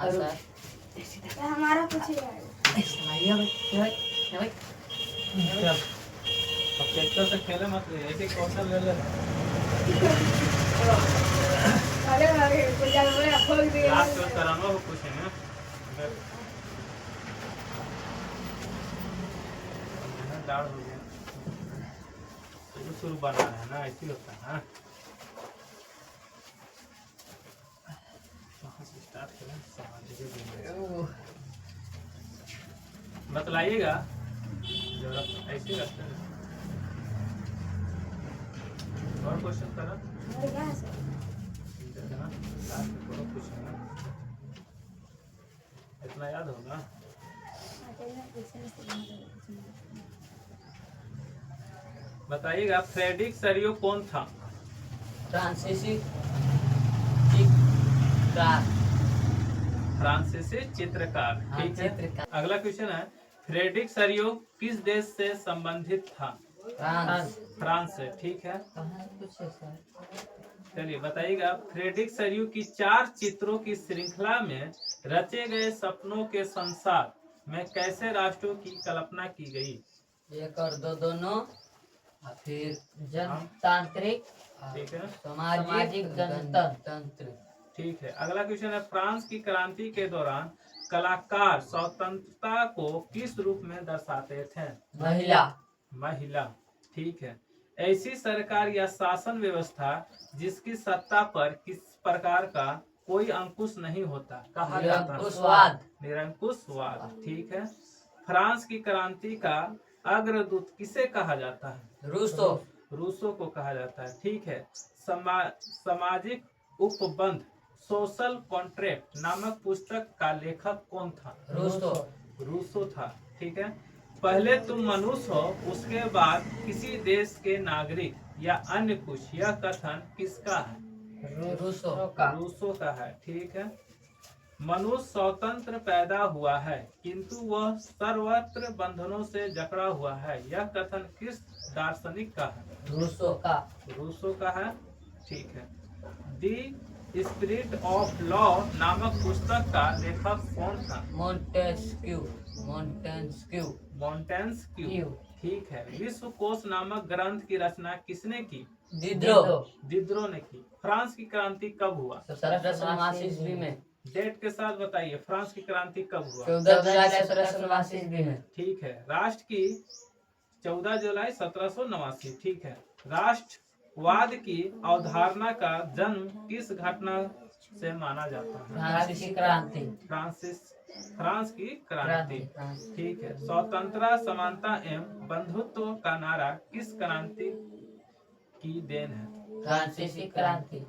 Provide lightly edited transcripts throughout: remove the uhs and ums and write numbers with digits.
हमारा कुछ ही अब ट्रैक्टर से खेले मत ले, एक एक क्वेश्चन ले ले। लास्ट में कराना हो कुछ है ना, डाउट हो गया तो शुरू बना है ना, ऐसे होता है ना। कहाँ से स्टार्ट करें, बतलाइएगा जरा, ऐसे रखते हैं। और क्वेश्चन करा इतना याद होगा। बताइएगा फ्रेडरिक सरियो कौन था? फ्रांसीसी चित्रकार। ठीक है, अगला क्वेश्चन है फ्रेडरिक सरियो किस देश से संबंधित था? फ्रांस से। ठीक है, चलिए बताइएगा फ्रेडरिक सरियो की 4 चित्रों की श्रृंखला में रचे गए सपनों के संसार में कैसे राष्ट्रों की कल्पना की गई? 1 और 2 दोनों, फिर जनतांत्रिक, ठीक है, सामाजिक गणतंत्र। ठीक है, अगला क्वेश्चन है फ्रांस की क्रांति के दौरान कलाकार स्वतंत्रता को किस रूप में दर्शाते थे? महिला। ठीक है, ऐसी सरकार या शासन व्यवस्था जिसकी सत्ता पर किस प्रकार का कोई अंकुश नहीं होता कहा जाता है? निरंकुशवाद। ठीक है, फ्रांस की क्रांति का अग्रदूत किसे कहा जाता है? रूसो को कहा जाता है। ठीक है, सामाजिक उपबंध सोशल कॉन्ट्रैक्ट नामक पुस्तक का लेखक कौन था? रूसो था। ठीक है, पहले तुम मनुष्य हो उसके बाद किसी देश के नागरिक या अन्य कुछ, यह कथन किसका है? रूसो का है। ठीक है, मनुष्य स्वतंत्र पैदा हुआ है किंतु वह सर्वत्र बंधनों से जकड़ा हुआ है, यह कथन किस दार्शनिक का है? रूसो का है। ठीक है, दी स्पिरिट ऑफ लॉ नामक पुस्तक का लेखक कौन था? मॉन्टेस्क्यू। ठीक है, विश्व कोश नामक ग्रंथ की रचना किसने की? दिद्रो ने की। फ्रांस की क्रांति कब हुआ? 1789 ईस्वी में। डेट के साथ बताइए, फ्रांस की क्रांति कब हुआ? 14 जुलाई 1789 ईस्वी में। ठीक है, राष्ट्र की 14 जुलाई 1789। ठीक है, राष्ट्रवाद की अवधारणा का जन्म किस घटना से माना जाता है? फ्रांस की क्रांति। ठीक है, स्वतंत्रता समानता एवं बंधुत्व का नारा किस क्रांति की देन है? फ्रांसीसी क्रांति।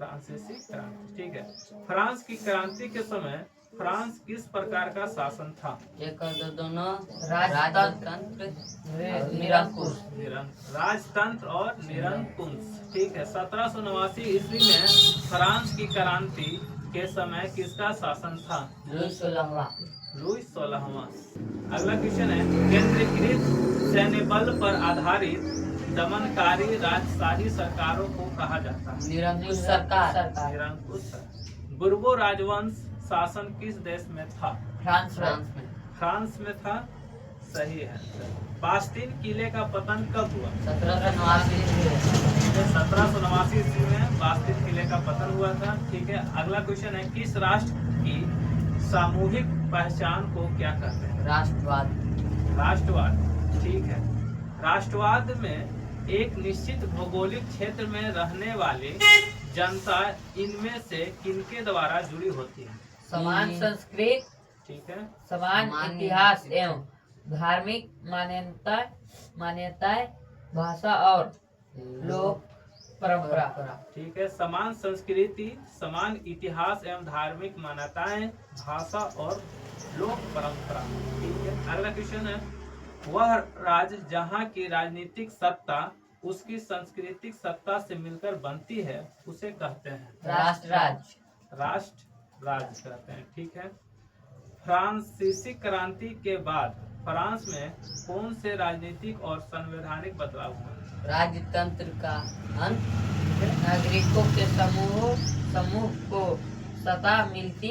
ठीक है, फ्रांस की क्रांति के समय फ्रांस किस प्रकार का शासन था? 1 और 2 दोनों, राजतंत्र, निरंकुश। राजतंत्र और निरंकुश। ठीक है, 1789 ईस्वी में फ्रांस की क्रांति के समय किसका शासन था? लुई 16वां। अगला क्वेश्चन है केंद्रीकृत सैन्य बल पर आधारित दमनकारी राजशाही सरकारों को कहा जाता है? निरंकुश सरकार। बुर्बो राजवंश शासन किस देश में था? फ्रांस में था। सही है। बास्तीन किले का पतन कब हुआ? 1789 ईस्वी में बास्तीन किले का पतन हुआ था। ठीक है, अगला क्वेश्चन है किस राष्ट्र की सामूहिक पहचान को क्या कहते हैं? राष्ट्रवाद। ठीक है, राष्ट्रवाद में एक निश्चित भौगोलिक क्षेत्र में रहने वाली जनता इनमें से किनके द्वारा जुड़ी होती है? समान संस्कृति। ठीक है, समान इतिहास एवं धार्मिक मान्यताएं, भाषा और लोक परंपरा। ठीक है, समान संस्कृति, समान इतिहास एवं धार्मिक मान्यताएं, भाषा और लोक परंपरा। ठीक है, अगला क्वेश्चन है वह राज्य जहाँ की राजनीतिक सत्ता उसकी सांस्कृतिक सत्ता से मिलकर बनती है उसे कहते हैं? राष्ट्र राज्य कहते हैं। ठीक है, फ्रांसीसी क्रांति के बाद फ्रांस में कौन से राजनीतिक और संवैधानिक बदलाव हुए? राजतंत्र का अंत, नागरिकों के समूह को सत्ता मिलती,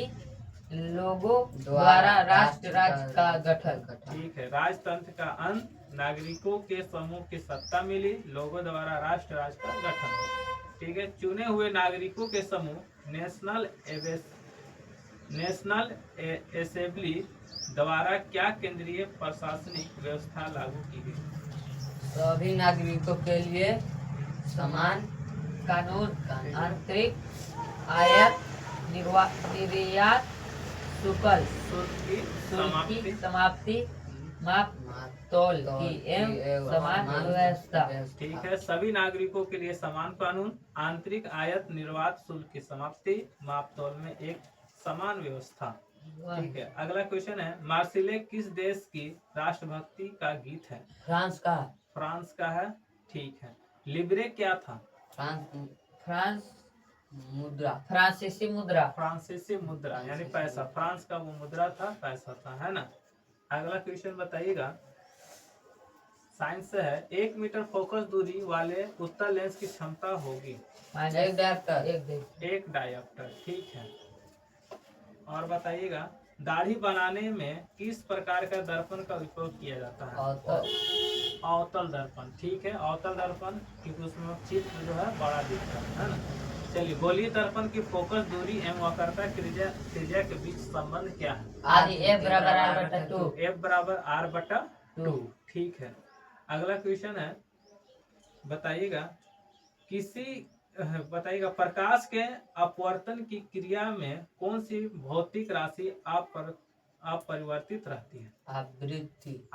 लोगों द्वारा राष्ट्र राज्य का गठन। ठीक है। राजतंत्र का अंत, नागरिकों के समूह की सत्ता मिली, लोगों द्वारा राष्ट्र राज्य का गठन। ठीक है। चुने हुए नागरिकों के समूह नेशनल असेंबली द्वारा क्या केंद्रीय प्रशासनिक व्यवस्था लागू की गई? सभी नागरिकों के लिए समान कानून, आंतरिक आयात निर्यात शुल्क की समाप्ति, माप तौल की एवं समान व्यवस्था। ठीक है। सभी नागरिकों के लिए समान कानून, आंतरिक आयात निर्यात शुल्क की समाप्ति, माप तौल में एक समान व्यवस्था। ठीक है। अगला क्वेश्चन है, मार्सिले किस देश की राष्ट्रभक्ति का गीत है? फ्रांस का। फ्रांस का है। ठीक है। लिब्रे क्या था? फ्रांस मुद्रा, फ्रांसीसी मुद्रा। फ्रांसीसी मुद्रा यानी पैसा। फ्रांस का वो मुद्रा था, पैसा था, है ना। अगला क्वेश्चन बताइएगा, साइंस से है, 1 मीटर फोकस दूरी वाले उत्तल लेंस की क्षमता होगी? एक डायोप्टर। ठीक है। और बताइएगा, दाढ़ी बनाने में किस प्रकार का दर्पण का उपयोग किया जाता है? अवतल दर्पण। ठीक है। अवतल दर्पण, क्योंकि उसमें चित्र जो है बड़ा दिखता है ना। चलिए, गोलीय दर्पण की फोकस दूरी एवं वक्रता त्रिज्या के बीच संबंध क्या है? आदि F बराबर R/2। F बराबर R/2। ठीक है। अगला क्वेश्चन है, बताइएगा प्रकाश के अपवर्तन की क्रिया में कौन सी भौतिक राशि अपरिवर्तित रहती है?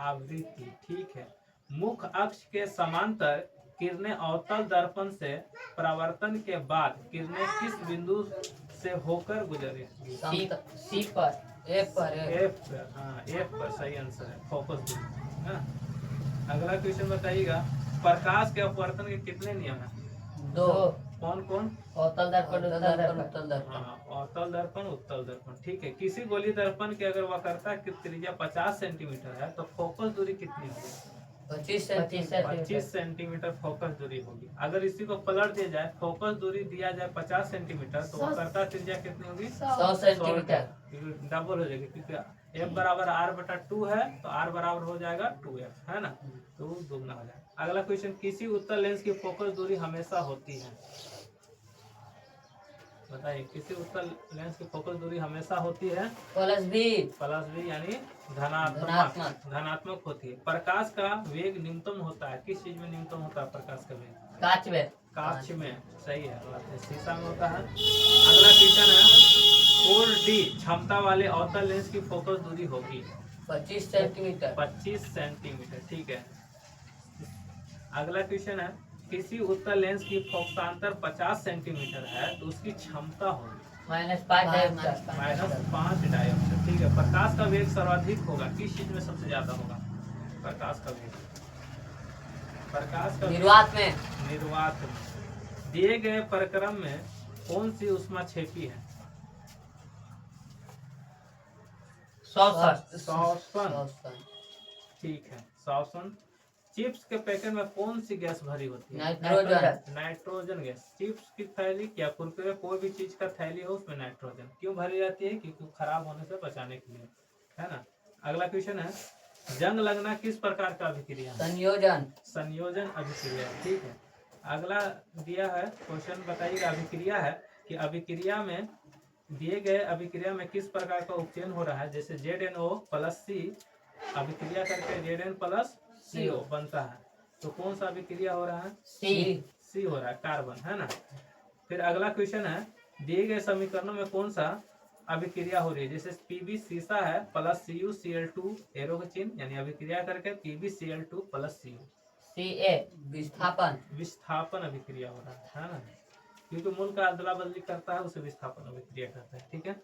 आवृत्ति। ठीक है। मुख्य अक्ष के समांतर किरणें अवतल दर्पण से परावर्तन के बाद किरणें किस बिंदु से होकर गुजरेंगी? सी पर। F पर। हाँ, F पर सही आंसर है, फोकस बिंदु। हाँ। अगला क्वेश्चन बताइएगा, प्रकाश के अपवर्तन के कितने नियम हैं? 2। कौन कौन? अवतल दर्पण, उत्तल दर्पण। हाँ, अवतल दर्पण, उत्तल दर्पण। ठीक है। किसी गोलीय दर्पण की अगर वक्रता की त्रिज्या 50 सेंटीमीटर है तो फोकस दूरी कितनी होगी? 25 सेंटीमीटर फोकस दूरी होगी। अगर इसी को पलट दिया जाए, फोकस दूरी दिया जाए 50 सेंटीमीटर, तो वक्रता त्रिज्या कितनी होगी? 100 सेंटीमीटर। डबल हो जाएगी, क्योंकि F बराबर R/2 है तो R बराबर हो जाएगा 2F, है ना, तो दुगना हो जाएगा। अगला क्वेश्चन, किसी उत्तल लेंस की फोकस दूरी हमेशा होती है? बताइए, किसी उत्तल लेंस की फोकस दूरी हमेशा होती है? प्लस बी यानी धनात्मक होती है। प्रकाश का वेग न्यूनतम होता है, किस चीज में न्यूनतम होता है प्रकाश का वेग? कांच में। सही है, शीशा में होता है। अगला क्वेश्चन है, 4D क्षमता वाले अवतल लेंस की फोकस दूरी होगी? 25 सेंटीमीटर। 25 सेंटीमीटर। ठीक है। अगला क्वेश्चन है, किसी उत्तल लेंस की फोकसांतर 50 सेंटीमीटर है तो उसकी क्षमता होगी? -5 डायोप्टर। ठीक है। प्रकाश का वेग सर्वाधिक होगा, किस चीज में सबसे ज्यादा होगा प्रकाश का वेग? निर्वात में। दिए गए प्रक्रम में कौन सी ऊष्मा छेपी है? श्वसन। ठीक है, श्वसन। चिप्स के पैकेट में कौन सी गैस भरी होती है? Nitrogen gas. चिप्स की थैली या कुरकुरे, कोई भी चीज का थैली हो उसमें नाइट्रोजन क्यों भरी जाती है? क्योंकि खराब होने से बचाने के लिए, है ना। अगला क्वेश्चन है, जंग लगना किस प्रकार का अभिक्रिया है? संयोजन अभिक्रिया। ठीक है। अगला दिया है क्वेश्चन, बताइएगा अभिक्रिया है कि अभिक्रिया में दिए गए अभिक्रिया में किस प्रकार का उपचयन हो रहा है? जैसे ZnO+C अभिक्रिया करके Zn+CO बनता है, तो कौन सा अभिक्रिया हो रहा है? सी हो रहा है, कार्बन, है ना। फिर अगला क्वेश्चन है, दिए गए समीकरणों में कौन सा अभिक्रिया हो रही है? जैसे Pb शीशा है प्लस CuCl2 एरो का चिन्ह, यानी अभिक्रिया करके PbCl2+Cu। विस्थापन अभिक्रिया हो रहा है ना, क्योंकि मूल का अदला बदली करता है उसे विस्थापन अभिक्रिया करता है। ठीक है।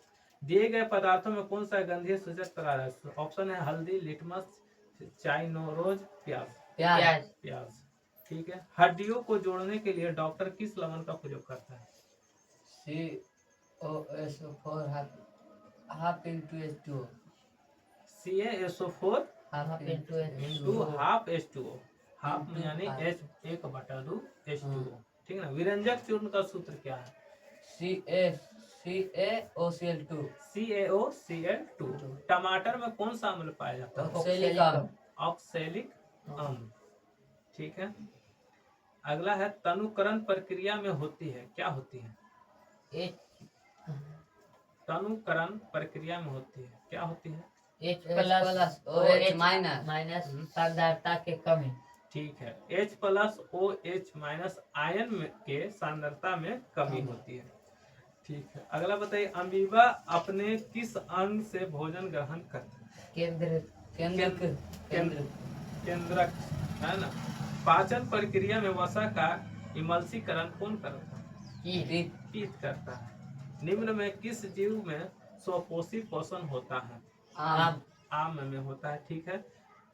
दिए गए पदार्थों में कौन सा गंधीय सूचक पदार्थ है? ऑप्शन है हल्दी, लिटमस, चाइनोरोज, प्याज। ठीक है। हड्डियों को जोड़ने के लिए डॉक्टर किस लवण का प्रयोग करता है? CaSO4 half into H2O। CaSO4 half H2O। Half यानी H1/2 H2O। ठीक है ना। विरंजक चूर्ण का सूत्र क्या है? CaOCl2 CaOCl2। टमाटर में कौन सा अम्ल पाया जाता है? ऑक्सैलिक अम्ल ऑक्सैलिक अम्ल। ठीक है। अगला है तनुकरण प्रक्रिया में होती है, क्या होती है? तनुकरण प्रक्रिया में होती है, क्या होती है? H+OH- सांद्रता के कमी। ठीक है, H+OH- आयन के सांद्रता में कमी होती है। ठीक है। अगला बताइए, अमीबा अपने किस अंग से भोजन ग्रहण करता है? केंद्रक, है ना। पाचन प्रक्रिया में वसा का इमल्सीकरण कौन करता है? कीट करता है। निम्न में किस जीव में स्वपोषी पोषण होता है? आम में होता है। ठीक है।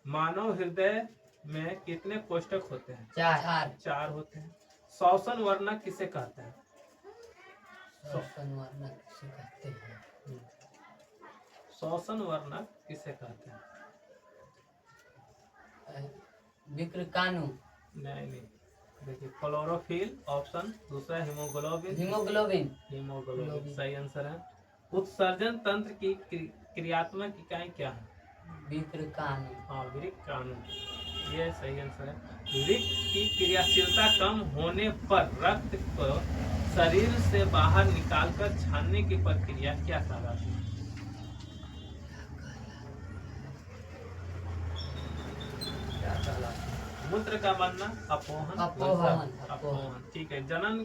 मानव हृदय में कितने कोष्ठक होते हैं? 4 होते हैं। श्वसन वर्णक किसे कहते हैं? श्वसन वर्णक किसे कहते हैं? विक्रकाणु। नहीं, देखिए, क्लोरोफिल ऑप्शन दूसरा, हीमोग्लोबिन सही आंसर है। उत्सर्जन तंत्र की क्रियात्मक इकाई क्या है? विक्रकाणु। हाँ, विक्रकाणु, ये सही आंसर है। वृक्क की क्रियाशीलता कम होने पर रक्त को शरीर से बाहर निकालकर छानने की प्रक्रिया क्या कहलाती है? क्या कहलाती है? मूत्र का बनना, अपोहन। ठीक है। जनन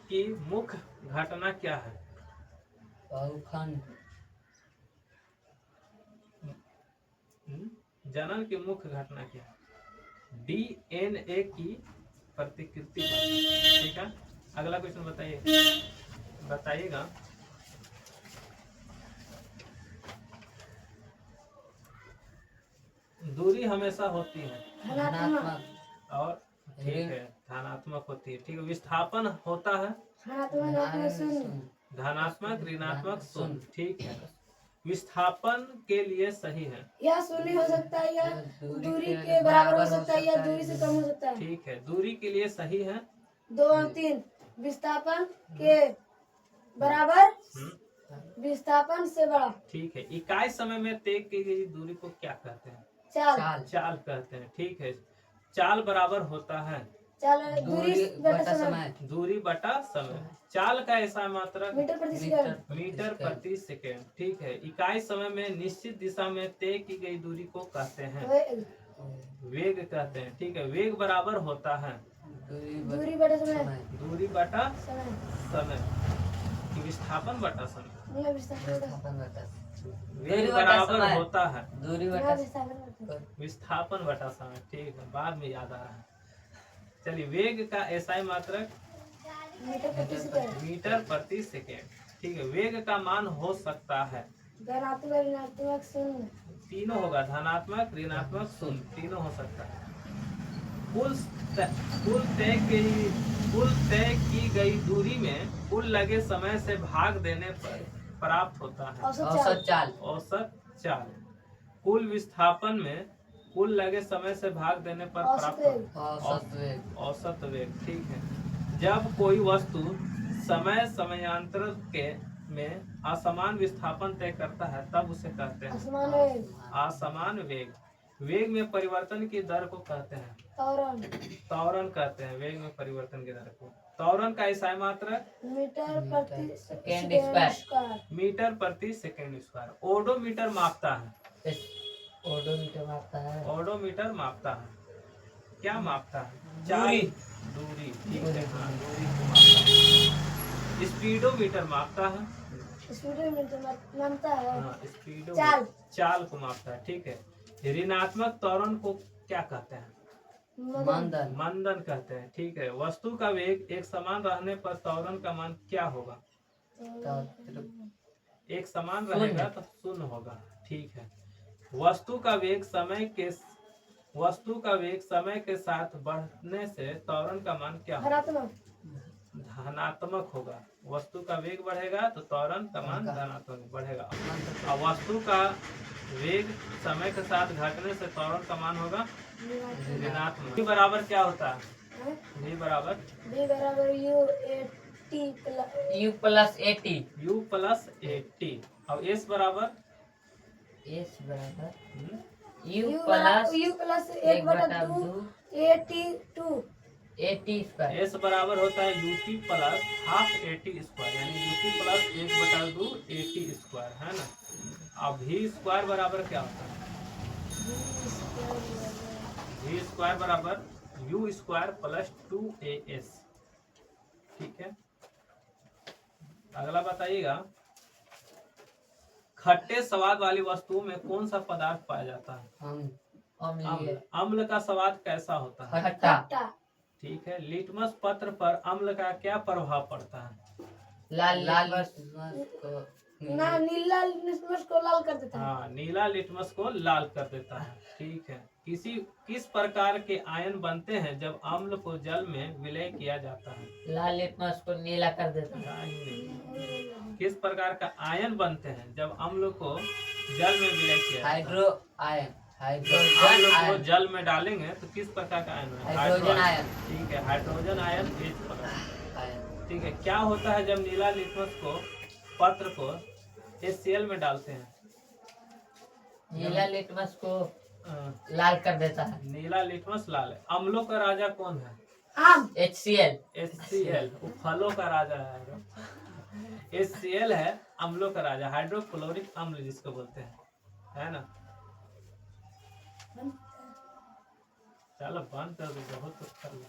की मुख्य घटना क्या है? जनन की मुख्य घटना क्या है? DNA की प्रतिकृति बनना। ठीक है। अगला क्वेश्चन बताइएगा। दूरी हमेशा होती है धनात्मक और ठीक है, धनात्मक होती है। ठीक है। विस्थापन होता है धनात्मक, ऋणात्मक, शून्य। ठीक है। विस्थापन के लिए सही है, या शून्य हो सकता है, या दूरी के बराबर हो सकता है, या दूरी से कम हो सकता है। ठीक है। दूरी के लिए सही है 2 और 3। विस्थापन के बराबर, विस्थापन से बड़ा। ठीक है। इकाई समय में तय की गई दूरी को क्या कहते हैं? चाल कहते हैं। ठीक है। चाल बराबर होता है दूरी बटा समय। दूरी बटा समय। चाल का ऐसा मात्रक मीटर प्रति सेकेंड। ठीक है। इकाई समय में निश्चित दिशा में तय की गई दूरी को कहते हैं वेग कहते हैं। ठीक है। वेग बराबर होता है दूरी बटा समय। दूरी बटा समय। विस्थापन बटा समय। वेग बराबर होता है विस्थापन बटा समय। ठीक है, बाद में याद आ रहा है। चलिए, वेग का एसआई मात्रक मीटर प्रति सेकेंड। ठीक है। वेग का मान हो सकता है धनात्मक, ऋणात्मक, शून्य। तीनों होगा, धनात्मक, ऋणात्मक, शून्य, तीनों हो सकता है। कुल तय की गई दूरी में कुल लगे समय से भाग देने पर प्राप्त होता है औसत चाल। कुल विस्थापन में कुल लगे समय से भाग देने पर प्राप्त औसत वेग। ठीक है। जब कोई वस्तु समयांतर के में असमान विस्थापन तय करता है तब उसे कहते हैं असमान वेग। वेग में परिवर्तन की दर को कहते हैं त्वरण कहते हैं। वेग में परिवर्तन की दर को त्वरण का एसआई मात्रक मीटर प्रति सेकेंड स्क्वायर। ओडोमीटर मापता है ओडोमीटर मापता है क्या मापता है? दूरी। ठीक है। हाँ, दूरी को मापता है। स्पीडोमीटर मापता है चाल को मापता है। ठीक है। ऋणात्मक त्वरण को क्या कहते हैं? मंदन कहते हैं। ठीक है। वस्तु का वेग एक समान रहने पर त्वरण का मान क्या होगा? एक समान रहेगा तो शून्य होगा। ठीक है। वस्तु का वेग समय के साथ बढ़ने से त्वरण का मान क्या होगा? धनात्मक होगा। वस्तु का वेग बढ़ेगा तो त्वरण का मान धनात्मक बढ़ेगा। और वस्तु का वेग समय के साथ घटने से त्वरण का मान होगा ऋणात्मक। v बराबर क्या होता है? v बराबर u U plus AT। U plus AT। अब S बराबर S बराबर हम्म, U प्लस यू प्लस एक एक बटा बटा दो दो AT2। AT square. S बराबर होता है UT plus half AT square, यानी UT प्लस 1/2 AT स्क्वायर, है ना। अब V स्क्वायर बराबर क्या होता है? V स्क्वायर बराबर U स्क्वायर प्लस 2AS। ठीक है, अगला बताइएगा, खट्टे स्वाद वाली वस्तुओं में कौन सा पदार्थ पाया जाता है? अम्लीय। अम्ल। अम्ल का स्वाद कैसा होता है? खट्टा। ठीक है, लिटमस पत्र पर अम्ल का क्या प्रभाव पड़ता है? लाल ना नीला लिटमस को लाल कर देता है। हाँ, नीला लिटमस को लाल कर देता है। ठीक है, किस प्रकार के आयन बनते हैं जब अम्ल को जल में विलय किया जाता है? लाल लिटमस को नीला कर देता है। नहीं। किस प्रकार का आयन बनते हैं जब अम्ल को जल में विलय किया जाता है? Hydro ion. अम्ल को जल में डालेंगे तो किस प्रकार का आयन बनेगा? Hydrogen ion. ठीक है, hydrogen ion H plus. Ion. ठीक है, क्या होता है जब नीला लिटमस को पत्र को HCl में डालते हैं? नीला लिटमस को अ, लाल कर देता है। नीला लिटमस लाल है। अम्लों का राजा कौन है? आम। HCl। HCl। वो फलों का राजा है। HCl है अम्लों का राजा, हाइड्रोक्लोरिक अम्ल जिसको बोलते हैं, है ना। चलो बंद कर दो, बहुत कुछ कर लो।